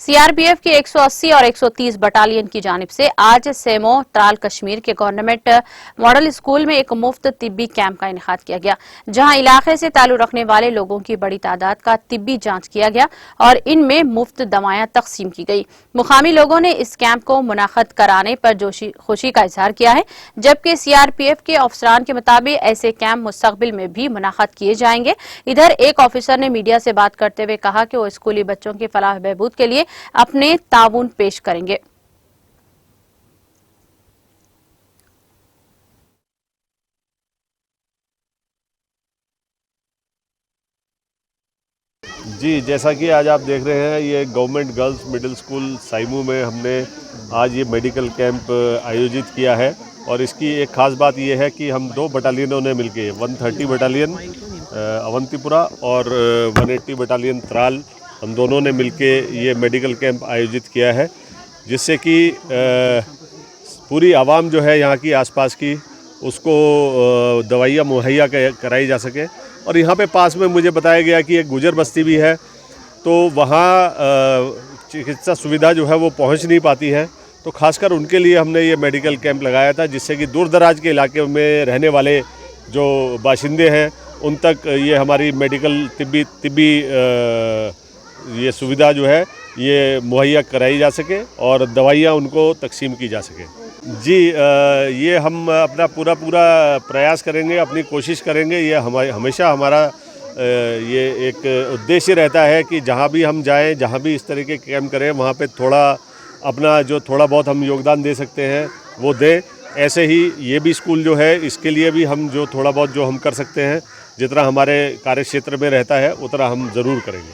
CRPF की 180 और 130 battalion की जानिब से आज सेमो त्राल कश्मीर के गवर्नमेंट मॉडल स्कूल में एक मुफ्त तिब्बी कैंप का इनेकाद किया गया, जहां इलाके से ताल्लुक रखने वाले लोगों की बड़ी तादाद का तिब्बी जांच किया गया और इनमें मुफ्त दवाएं तकसीम की गई। मुकामी लोगों ने इस कैंप को मुनाखद कराने पर खुशी का इजहार किया है, जबकि सीआरपीएफ के अफसरान के मुताबिक ऐसे कैंप मुस्तकबिल में भी मुनाखद किए जाएंगे। इधर एक ऑफिसर ने मीडिया से बात करते हुए कहा कि वो स्कूली बच्चों की फलाह बहबूद के लिए अपने ताउन पेश करेंगे। जी, जैसा कि आज आप देख रहे हैं, ये गवर्नमेंट गर्ल्स मिडिल स्कूल साइमू में हमने आज ये मेडिकल कैंप आयोजित किया है। और इसकी एक ख़ास बात ये है कि हम 2 बटालियनों ने मिलके 130 बटालियन अवंतीपुरा और 180 बटालियन त्राल, हम दोनों ने मिलके ये मेडिकल कैंप आयोजित किया है, जिससे कि पूरी आवाम जो है यहाँ की आसपास की, उसको दवाइयाँ मुहैया कराई जा सके। और यहाँ पे पास में मुझे बताया गया कि एक गुजर बस्ती भी है, तो वहाँ चिकित्सा सुविधा जो है वो पहुँच नहीं पाती है, तो खासकर उनके लिए हमने ये मेडिकल कैंप लगाया था, जिससे कि दूर दराज के इलाके में रहने वाले जो बाशिंदे हैं उन तक ये हमारी मेडिकल तिब्बी ये सुविधा जो है ये मुहैया कराई जा सके और दवाइयाँ उनको तकसीम की जा सके। जी, ये हम अपना पूरा प्रयास करेंगे, अपनी कोशिश करेंगे। ये हमेशा हमारा ये एक उद्देश्य रहता है कि जहाँ भी हम जाएं, जहाँ भी इस तरह के कैंप करें, वहाँ पे थोड़ा बहुत हम योगदान दे सकते हैं वो दें। ऐसे ही ये भी स्कूल जो है, इसके लिए भी हम जो थोड़ा बहुत जो हम कर सकते हैं, जितना हमारे कार्य क्षेत्र में रहता है उतना हम ज़रूर करेंगे।